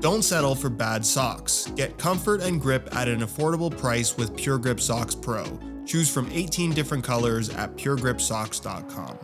Don't settle for bad socks. Get comfort and grip at an affordable price with Pure Grip Socks Pro. Choose from 18 different colors at puregripsocks.com.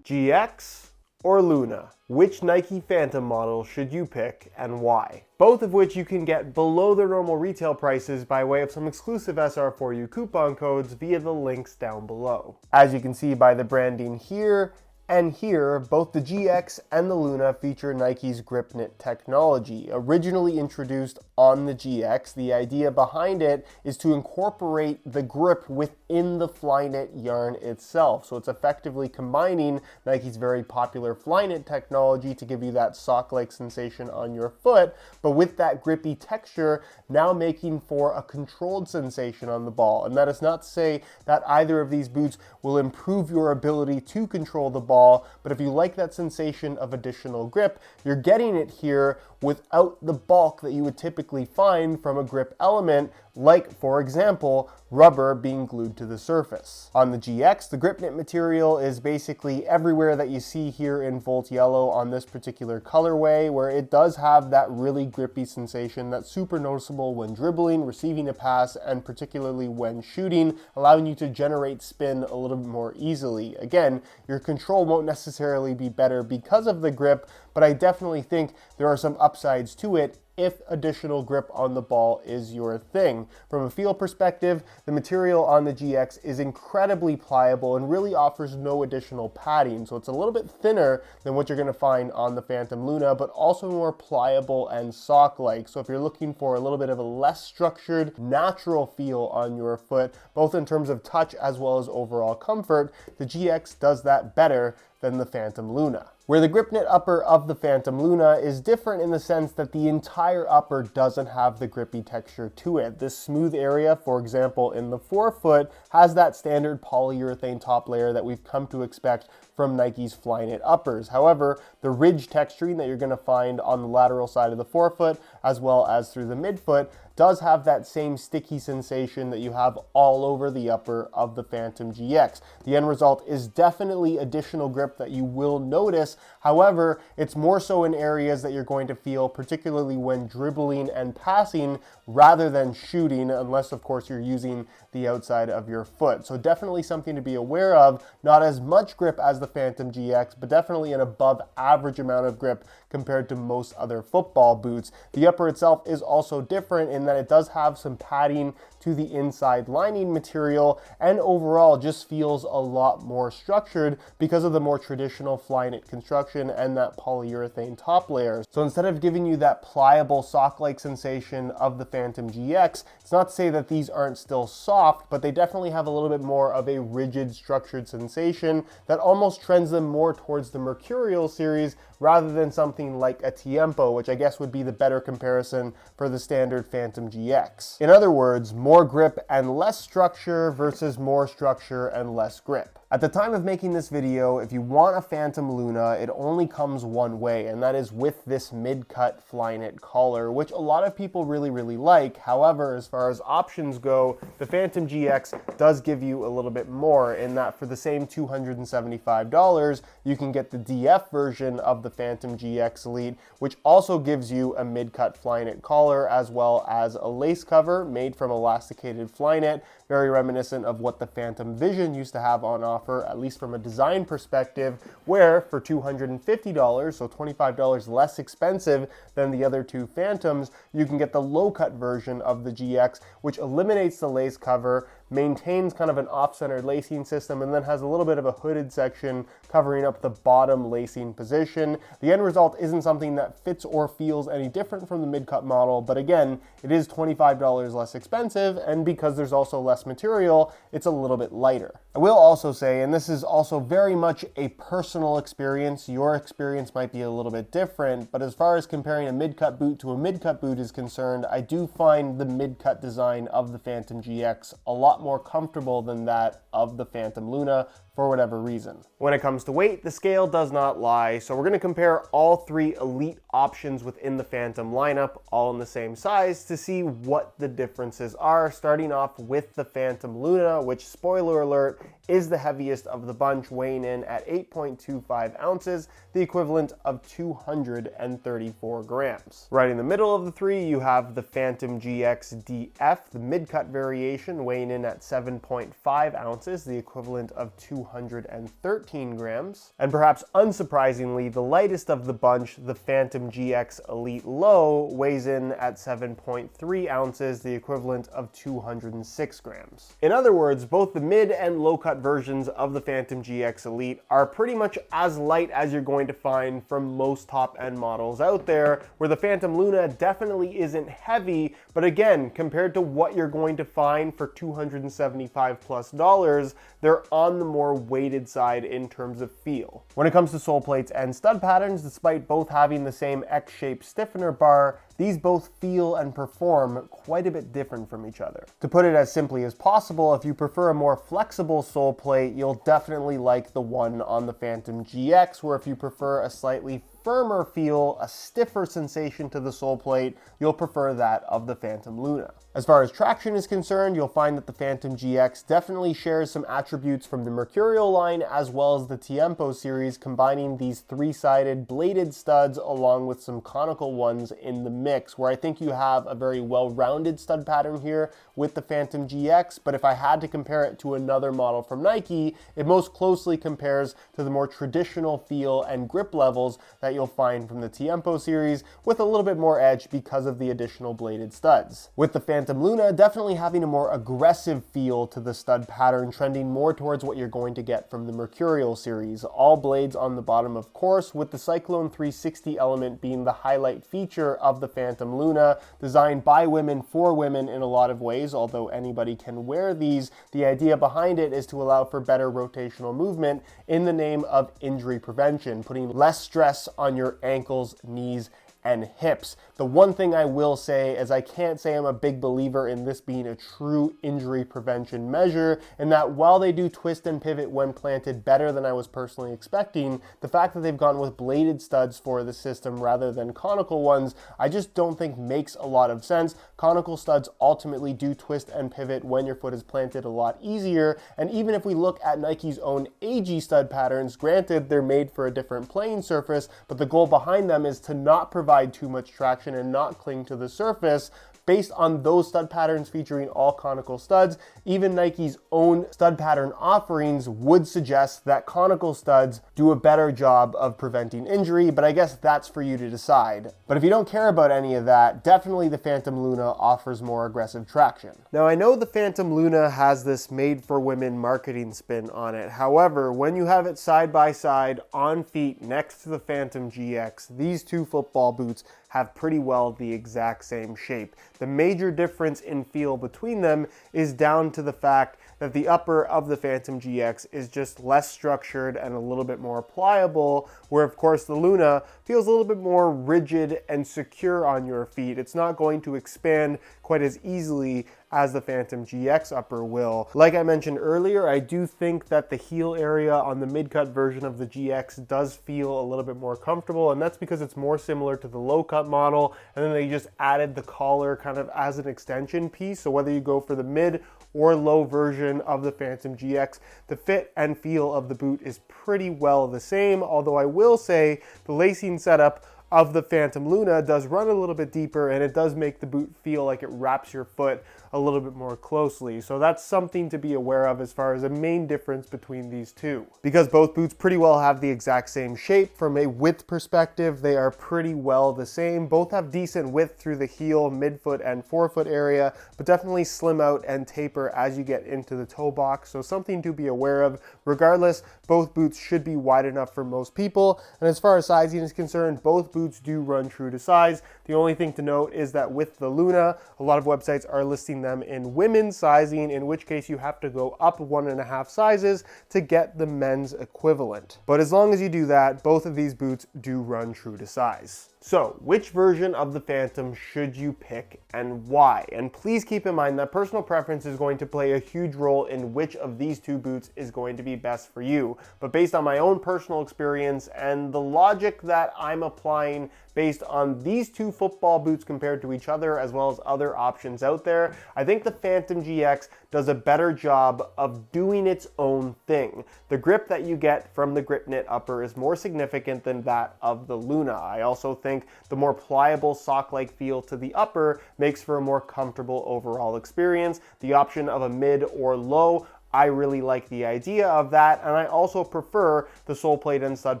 GX or Luna? Which Nike Phantom model should you pick and why? Both of which you can get below their normal retail prices by way of some exclusive SR4U coupon codes via the links down below. As you can see by the branding here and here, both the GX and the Luna feature Nike's GripKnit technology. Originally introduced on the GX, the idea behind it is to incorporate the grip within the Flyknit yarn itself. So it's effectively combining Nike's very popular Flyknit technology to give you that sock-like sensation on your foot, but with that grippy texture, now making for a controlled sensation on the ball. And that is not to say that either of these boots will improve your ability to control the ball, but if you like that sensation of additional grip, you're getting it here without the bulk that you would typically find from a grip element, like, for example, rubber being glued to the surface. On the GX, the GripKnit material is basically everywhere that you see here in Volt Yellow on this particular colorway, where it does have that really grippy sensation that's super noticeable when dribbling, receiving a pass, and particularly when shooting, allowing you to generate spin a little bit more easily. Again, your control won't necessarily be better because of the grip, but I definitely think there are some upsides to it if additional grip on the ball is your thing. From a feel perspective, the material on the GX is incredibly pliable and really offers no additional padding. So it's a little bit thinner than what you're gonna find on the Phantom Luna, but also more pliable and sock-like. So if you're looking for a little bit of a less structured, natural feel on your foot, both in terms of touch as well as overall comfort, the GX does that better than the Phantom Luna. Where the GripKnit upper of the Phantom Luna is different in the sense that the entire upper doesn't have the grippy texture to it. This smooth area, for example, in the forefoot, has that standard polyurethane top layer that we've come to expect from Nike's Flyknit uppers. However, the ridge texturing that you're going to find on the lateral side of the forefoot, as well as through the midfoot, does have that same sticky sensation that you have all over the upper of the Phantom GX. The end result is definitely additional grip that you will notice. However, it's more so in areas that you're going to feel, particularly when dribbling and passing rather than shooting, unless of course you're using the outside of your foot. So definitely something to be aware of. Not as much grip as the Phantom GX, but definitely an above average amount of grip compared to most other football boots. The upper itself is also different in that it does have some padding to the inside lining material, and overall just feels a lot more structured because of the more traditional Flyknit construction and that polyurethane top layer. So instead of giving you that pliable sock-like sensation of the Phantom GX, it's not to say that these aren't still soft, but they definitely have a little bit more of a rigid, structured sensation that almost trends them more towards the Mercurial series rather than something like a Tiempo, which I guess would be the better comparison for the standard Phantom GX. In other words, more grip and less structure versus more structure and less grip. At the time of making this video, if you want a Phantom Luna, it only comes one way, and that is with this mid-cut Flyknit collar, which a lot of people really like. However, as far as options go, the Phantom GX does give you a little bit more in that for the same $275, you can get the DF version of the Phantom GX Elite, which also gives you a mid-cut Flyknit collar as well as a lace cover made from elasticated Flyknit, very reminiscent of what the Phantom Vision used to have on offer, at least from a design perspective, where for $250, so $25 less expensive than the other two Phantoms, you can get the low-cut version of the GX, which eliminates the lace cover, maintains kind of an off-centered lacing system, and then has a little bit of a hooded section covering up the bottom lacing position. The end result isn't something that fits or feels any different from the mid-cut model, but again, it is $25 less expensive, and because there's also less material, it's a little bit lighter. I will also say, and this is also very much a personal experience, your experience might be a little bit different, but as far as comparing a mid-cut boot to a mid-cut boot is concerned, I do find the mid-cut design of the Phantom GX a lot more comfortable than that of the Phantom Luna for whatever reason. When it comes to weight, the scale does not lie, so we're going to compare all three Elite options within the Phantom lineup, all in the same size, to see what the differences are, starting off with the Phantom Luna, which, spoiler alert, is the heaviest of the bunch, weighing in at 8.25 ounces, the equivalent of 234 grams. Right in the middle of the three, you have the Phantom GX DF, the mid-cut variation, weighing in at 7.5 ounces, the equivalent of 213 grams. And perhaps unsurprisingly, the lightest of the bunch, the Phantom GX Elite Low, weighs in at 7.3 ounces, the equivalent of 206 grams. In other words, both the mid and low-cut versions of the Phantom GX Elite are pretty much as light as you're going to find from most top-end models out there, where the Phantom Luna definitely isn't heavy, but again, compared to what you're going to find for $275+, they're on the more weighted side in terms of feel. When it comes to sole plates and stud patterns, despite both having the same X-shaped stiffener bar, these both feel and perform quite a bit different from each other. To put it as simply as possible, if you prefer a more flexible sole plate, you'll definitely like the one on the Phantom GX, where if you prefer a slightly firmer feel, a stiffer sensation to the sole plate, you'll prefer that of the Phantom Luna. As far as traction is concerned, you'll find that the Phantom GX definitely shares some attributes from the Mercurial line as well as the Tiempo series, combining these three-sided bladed studs along with some conical ones in the mix, where I think you have a very well-rounded stud pattern here with the Phantom GX, but if I had to compare it to another model from Nike, it most closely compares to the more traditional feel and grip levels that you'll find from the Tiempo series, with a little bit more edge because of the additional bladed studs. With the Phantom Luna definitely having a more aggressive feel to the stud pattern, trending more towards what you're going to get from the Mercurial series. All blades on the bottom, of course, with the Cyclone 360 element being the highlight feature of the Phantom Luna, designed by women for women in a lot of ways, although anybody can wear these. The idea behind it is to allow for better rotational movement in the name of injury prevention, putting less stress on your ankles, knees, and hips. The one thing I will say is I can't say I'm a big believer in this being a true injury prevention measure, and that while they do twist and pivot when planted better than I was personally expecting, the fact that they've gone with bladed studs for the system rather than conical ones, I just don't think makes a lot of sense. Conical studs ultimately do twist and pivot when your foot is planted a lot easier, and even if we look at Nike's own AG stud patterns, granted they're made for a different playing surface, but the goal behind them is to not provide too much traction and not cling to the surface. Based on those stud patterns featuring all conical studs, even Nike's own stud pattern offerings would suggest that conical studs do a better job of preventing injury, but I guess that's for you to decide. But if you don't care about any of that, definitely the Phantom Luna offers more aggressive traction. Now, I know the Phantom Luna has this made-for-women marketing spin on it. However, when you have it side by side on feet next to the Phantom GX, these two football boots have pretty well the exact same shape. The major difference in feel between them is down to the fact that the upper of the Phantom GX is just less structured and a little bit more pliable, where of course the Luna feels a little bit more rigid and secure on your feet. It's not going to expand quite as easily as the Phantom GX upper will. Like I mentioned earlier, I do think that the heel area on the mid-cut version of the GX does feel a little bit more comfortable, and that's because it's more similar to the low-cut model, and then they just added the collar kind of as an extension piece. So whether you go for the mid or low version of the Phantom GX, the fit and feel of the boot is pretty well the same, although I will say the lacing setup of the Phantom Luna does run a little bit deeper, and it does make the boot feel like it wraps your foot a little bit more closely. So that's something to be aware of as far as a main difference between these two. Because both boots pretty well have the exact same shape, from a width perspective, they are pretty well the same. Both have decent width through the heel, midfoot, and forefoot area, but definitely slim out and taper as you get into the toe box. So something to be aware of. Regardless, both boots should be wide enough for most people. And as far as sizing is concerned, both boots do run true to size. The only thing to note is that with the Luna, a lot of websites are listing them in women's sizing, in which case you have to go up 1.5 sizes to get the men's equivalent. But as long as you do that, both of these boots do run true to size. So, which version of the Phantom should you pick and why? And please keep in mind that personal preference is going to play a huge role in which of these two boots is going to be best for you. But based on my own personal experience and the logic that I'm applying based on these two football boots compared to each other, as well as other options out there, I think the Phantom GX does a better job of doing its own thing. The grip that you get from the GripKnit upper is more significant than that of the Luna. I also think the more pliable sock-like feel to the upper makes for a more comfortable overall experience. The option of a mid or low, I really like the idea of that, and I also prefer the sole plate and stud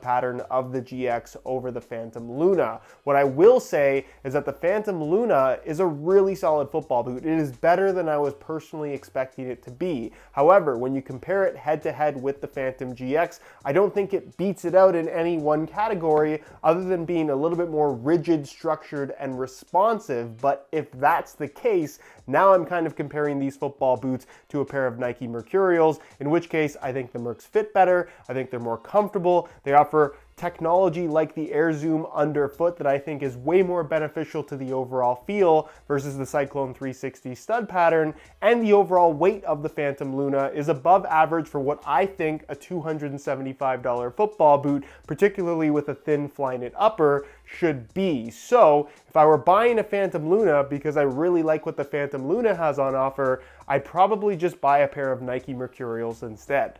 pattern of the GX over the Phantom Luna. What I will say is that the Phantom Luna is a really solid football boot. It is better than I was personally expecting it to be. However, when you compare it head to head with the Phantom GX, I don't think it beats it out in any one category other than being a little bit more rigid, structured, and responsive. But if that's the case, now I'm kind of comparing these football boots to a pair of Nike Mercurials, in which case I think the Mercs fit better, I think they're more comfortable, they offer technology like the Air Zoom underfoot that I think is way more beneficial to the overall feel versus the Cyclone 360 stud pattern, and the overall weight of the Phantom Luna is above average for what I think a $275 football boot, particularly with a thin Flyknit upper, should be. So if I were buying a Phantom Luna because I really like what the Phantom Luna has on offer, I'd probably just buy a pair of Nike Mercurials instead.